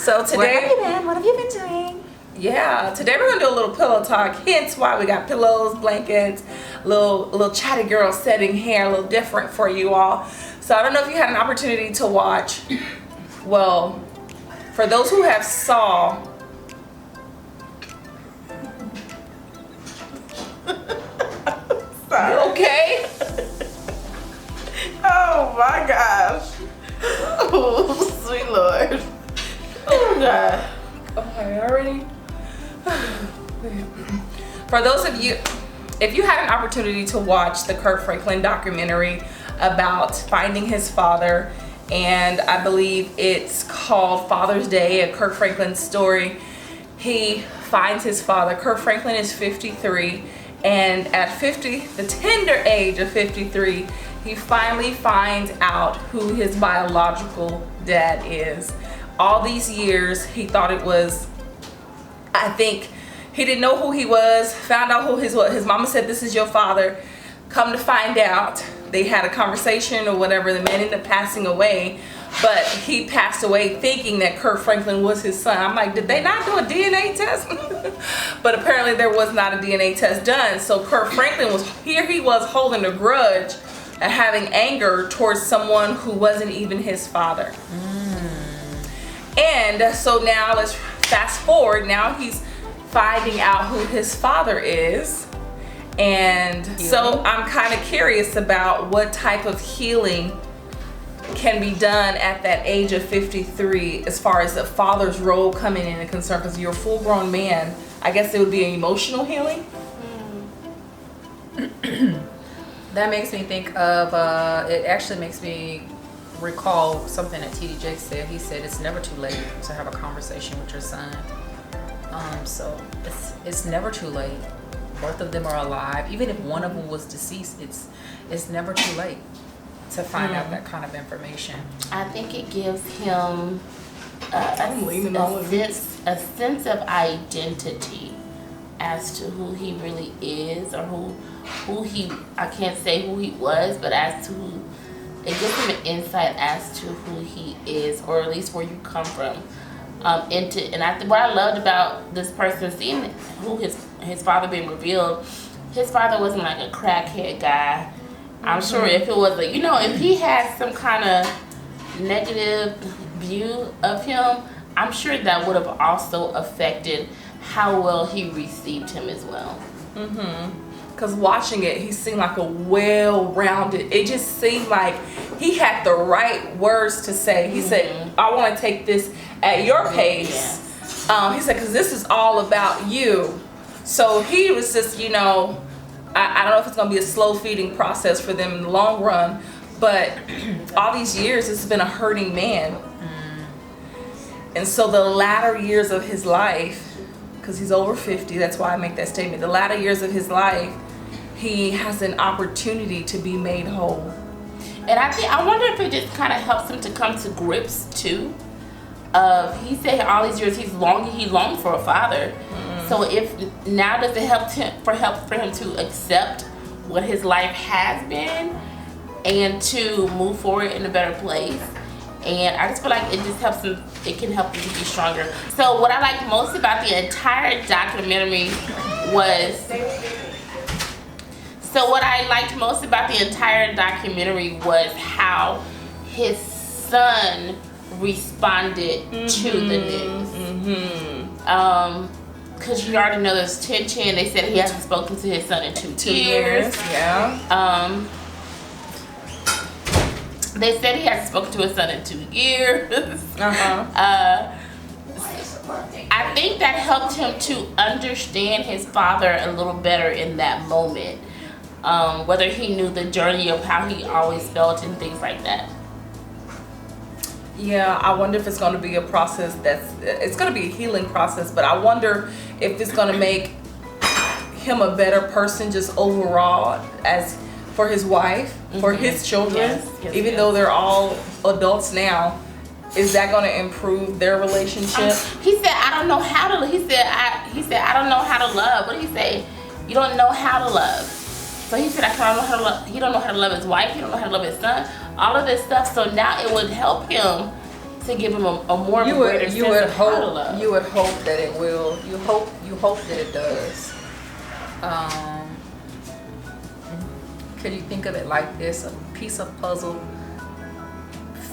So today, where have you been? What have you been doing? Yeah, today we're gonna do a little pillow talk. Hence why we got pillows, blankets, little chatty girl setting here, a little different for you all. So I don't know if you had an opportunity to watch. Well, for those who have saw. Sorry. You okay? Oh my gosh. Oh, sweet Lord. Oh God. Okay, already? For those of you, if you had an opportunity to watch the Kirk Franklin documentary about finding his father, and I believe it's called Father's Day, a Kirk Franklin story. He finds his father. Kirk Franklin is 53, and at 50, the tender age of 53, he finally finds out who his biological dad is. All these years, he thought it was, I think, he didn't know who he was, found out who his mama said, this is your father. Come to find out, they had a conversation or whatever, the man ended up passing away, but he passed away thinking that Kirk Franklin was his son. I'm like, did they not do a DNA test? But apparently there was not a DNA test done. So Kirk Franklin he was holding a grudge and having anger towards someone who wasn't even his father. And so now let's fast forward. Now he's finding out who his father is. And so I'm kind of curious about what type of healing can be done at that age of 53 as far as the father's role coming in and concern, because you're a full grown man. I guess it would be an emotional healing. That makes me think of, it actually makes me recall something that TD said. He said it's never too late to have a conversation with your son. So it's never too late. Both of them are alive. Even if one of them was deceased, it's never too late to find out that kind of information. I think it gives him a sense of identity as to who he really is, or who he, I can't say who he was, but as to who, it gives him an insight as to who he is, or at least where you come from. What I loved about this person seeing who his father being revealed, his father wasn't like a crackhead guy. I'm sure if it was if he had some kind of negative view of him, I'm sure that would have also affected how well he received him as well. Because watching it, he seemed like a well-rounded, it just seemed like he had the right words to say. He said, I want to take this at your pace. He said, because this is all about you. So he was just, I don't know if it's going to be a slow feeding process for them in the long run, but all these years, it's been a hurting man. And so the latter years of his life, because he's over 50, that's why I make that statement, the latter years of his life, he has an opportunity to be made whole. And I wonder if it just kind of helps him to come to grips too. He said all these years he longed for a father. So if now does it help for him to accept what his life has been and to move forward in a better place. And I just feel like it just helps him. It can help him to be stronger. So what I liked most about the entire documentary was. So what I liked most about the entire documentary was how his son responded to the news. Because you already know there's tension. They said he hasn't spoken to his son in two years. Yeah. They said he hasn't spoken to his son in 2 years. I think that helped him to understand his father a little better in that moment. Whether he knew the journey of how he always felt and things like that. Yeah, I wonder if it's going to be a process it's going to be a healing process, but I wonder if it's going to make him a better person just overall as for his wife, for his children, even though they're all adults now. Is that going to improve their relationship? He said, I don't know how to. He said, I don't know how to love. What did he say? You don't know how to love. So he said, I don't know how to love. He don't know how to love his wife. He don't know how to love his son. All of this stuff. So now it would help him to give him a more greater sense of how to love. You would hope that it will. You hope that it does. Could you think of it like this? A piece of puzzle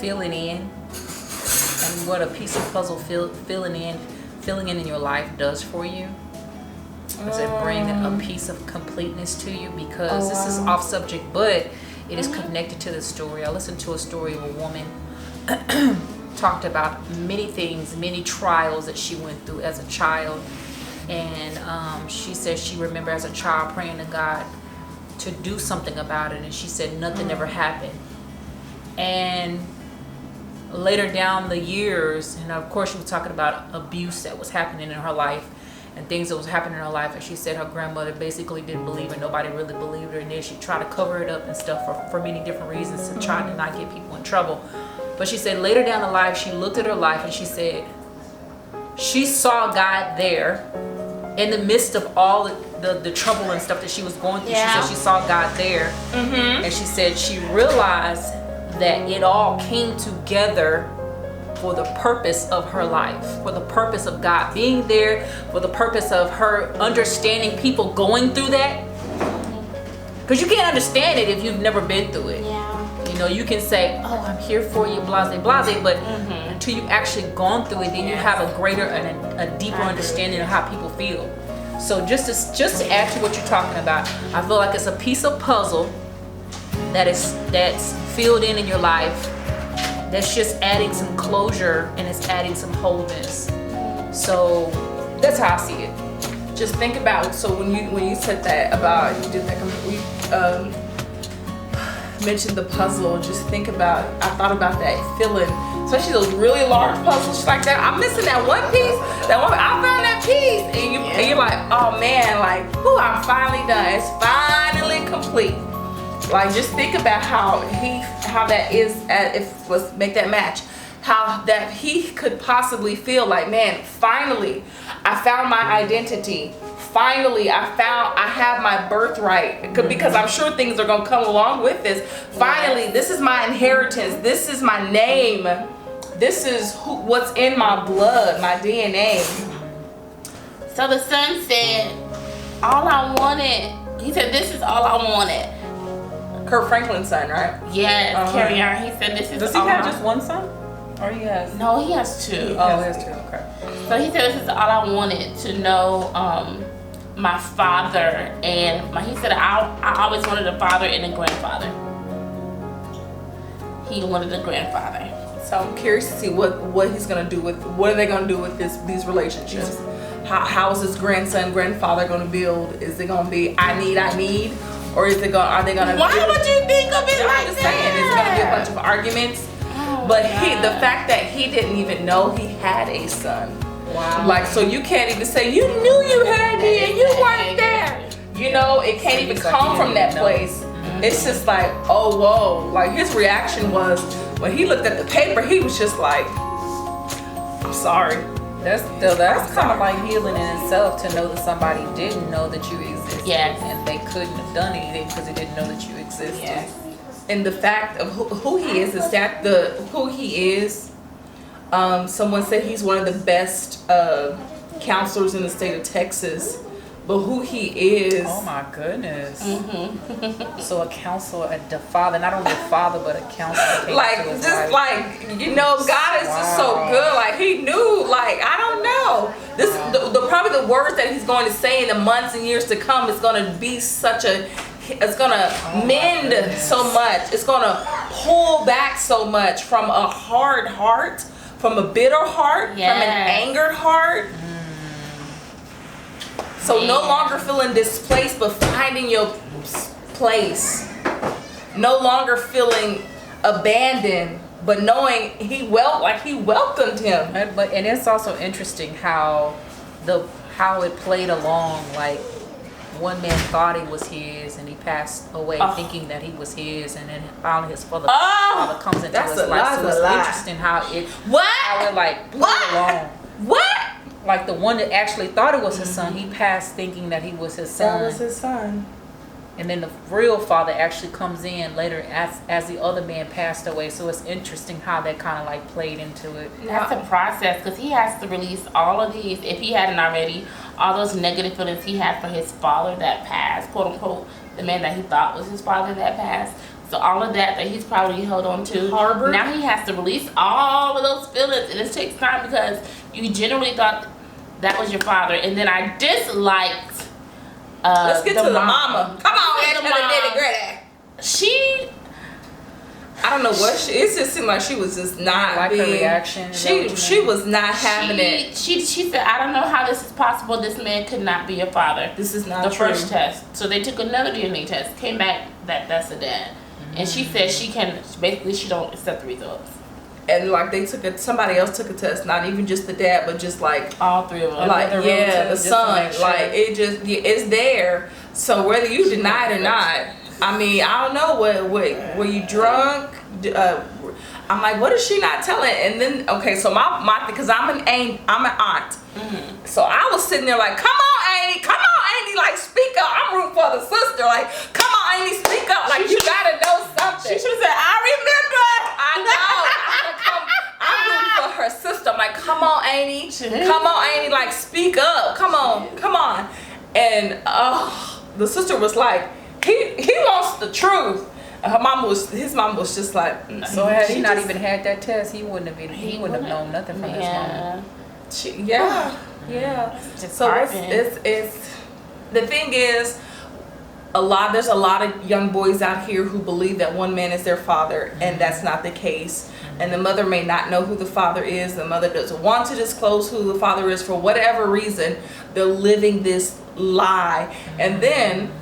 filling in, and what a piece of puzzle filling in your life does for you. Does it bring a piece of completeness to you? Because this is off subject, but it is connected to the story. I listened to a story of a woman talked about many things, many trials that she went through as a child. And she said she remembered as a child praying to God to do something about it. And she said nothing ever happened. And later down the years, and of course she was talking about abuse that was happening in her life and things that was happening in her life. And she said her grandmother basically didn't believe her. Nobody really believed her. And then she tried to cover it up and stuff for many different reasons to try to not get people in trouble. But she said later down the life, she looked at her life and she said she saw God there in the midst of all the trouble and stuff that she was going through. Yeah. She said she saw God there. And she said she realized that it all came together for the purpose of her life, for the purpose of God being there, for the purpose of her understanding people going through that. Because you can't understand it if you've never been through it. Yeah. You know, you can say, oh, I'm here for you, blase, blase, but until you've actually gone through it, then you have a greater and a deeper understanding of how people feel. So just to add to what you're talking about, I feel like it's a piece of puzzle that's filled in your life, that's just adding some closure and it's adding some wholeness. So that's how I see it. Just think about, so when you said that about, you did that, mentioned the puzzle, just think about, I thought about that feeling, especially those really large puzzles like that. I'm missing that one piece, I found that piece, and you're like, oh man, like, whoo, I'm finally done, it's finally complete. Like, just think about how that is, let's make that match, how that he could possibly feel like, man, finally I found my identity. Finally, I have my birthright, because I'm sure things are going to come along with this. Finally, this is my inheritance. This is my name. This is what's in my blood, my DNA. So the son said, all I wanted, he said, this is all I wanted. Kirk Franklin's son, right? Yes, carry on. He said, this is Does he have just one son? Or he has? No, he has two. Oh, he has two, okay. So he said, this is all I wanted, to know my father, and he said, I always wanted a father and a grandfather. He wanted a grandfather. So I'm curious to see what he's gonna do with, what are they gonna do with these relationships? How is his grandfather gonna build? Is it gonna be I need, or are they gonna? Why would you think of it like I'm just that? saying, it's gonna be a bunch of arguments. But the fact that he didn't even know he had a son. Wow. Like, so you can't even say you knew you had me and you weren't there. You know, it can't even come from that place. It's just like, oh whoa. Like, his reaction was when he looked at the paper, he was just like, I'm sorry. That's kind of like healing in itself, to know that somebody didn't know that you existed. Yes. And they couldn't have done anything because they didn't know that you existed. Yes. And the fact of who he is that who he is. Someone said he's one of the best counselors in the state of Texas, but who he is. Oh my goodness. So a counselor, the father, not only a father, but a counselor. Like, just like, you know, God is just so good. Like, he knew, like, I don't know. This probably the words that he's going to say in the months and years to come is going to be it's going to mend so much. It's going to pull back so much from a hard heart, from a bitter heart, from an angered heart. So no longer feeling displaced, but finding your place. No longer feeling abandoned, but knowing he welcomed him. And it's also interesting how it played along. Like one man thought he was his, and he passed away thinking that he was his, and then finally his father comes into his life. So it's interesting how it like played along. What? Like the one that actually thought it was his son, he passed thinking that he was his son. That was his son. And then the real father actually comes in later as the other man passed away. So it's interesting how that kind of like played into it. That's a process because he has to release all of these, if he hadn't already, all those negative feelings he had for his father that passed, quote unquote, the man that he thought was his father that passed. So all of that he's probably held on to. Harbored. Now he has to release all of those feelings, and it takes time because you generally thought that was your father. And then I disliked let's get to the mama. Come on, the mom. I don't know what it just seemed like she was just not like being, her reaction. She was not having it. She said, I don't know how this is possible. This man could not be your father. This is not the true. First test. So they took another DNA test. Came back that's the dad. And she said she don't accept the results. And like somebody else took a test, not even just the dad, but just like all three of them. Like the son, sure. like it's there. So whether you deny it or not, I mean, I don't know what were you drunk? I'm like, what is she not telling? And then so my because I'm an aunt. Mm-hmm. So I was sitting there like, come on, Amy, like speak up. I'm rooting for the sister, like, come on, Amy, speak up, like you gotta know something. She should have said, I remember. I know. I'm rooting for her sister. I'm like, come on, Amy, like speak up. Come on. And the sister was like, he wants the truth. His mom was just like, so had he not even had that test, he wouldn't have known nothing from his mom. Yeah. So it's the thing is, there's a lot of young boys out here who believe that one man is their father, and that's not the case. And the mother may not know who the father is. The mother doesn't want to disclose who the father is for whatever reason. They're living this lie, and then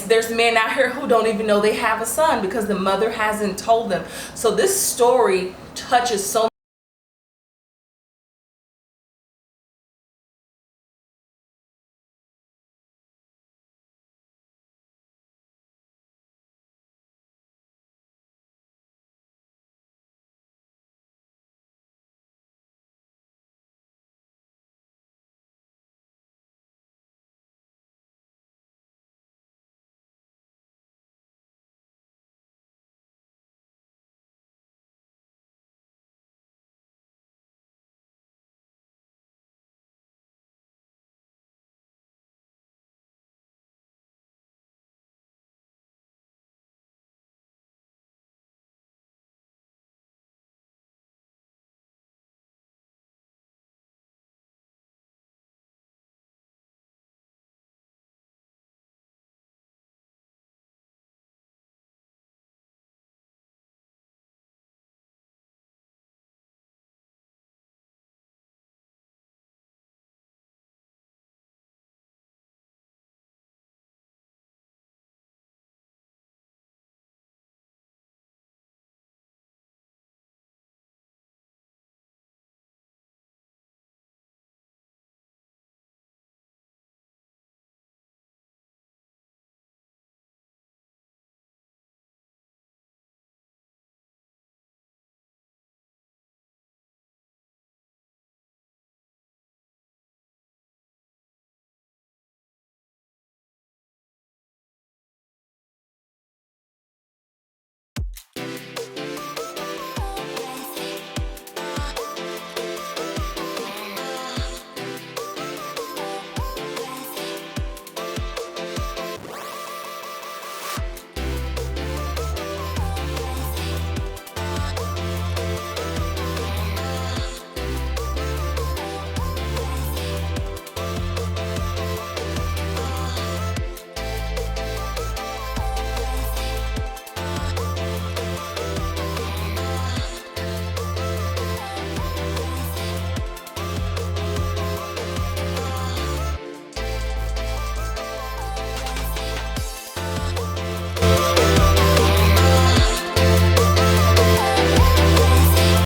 there's men out here who don't even know they have a son because the mother hasn't told them. So this story touches so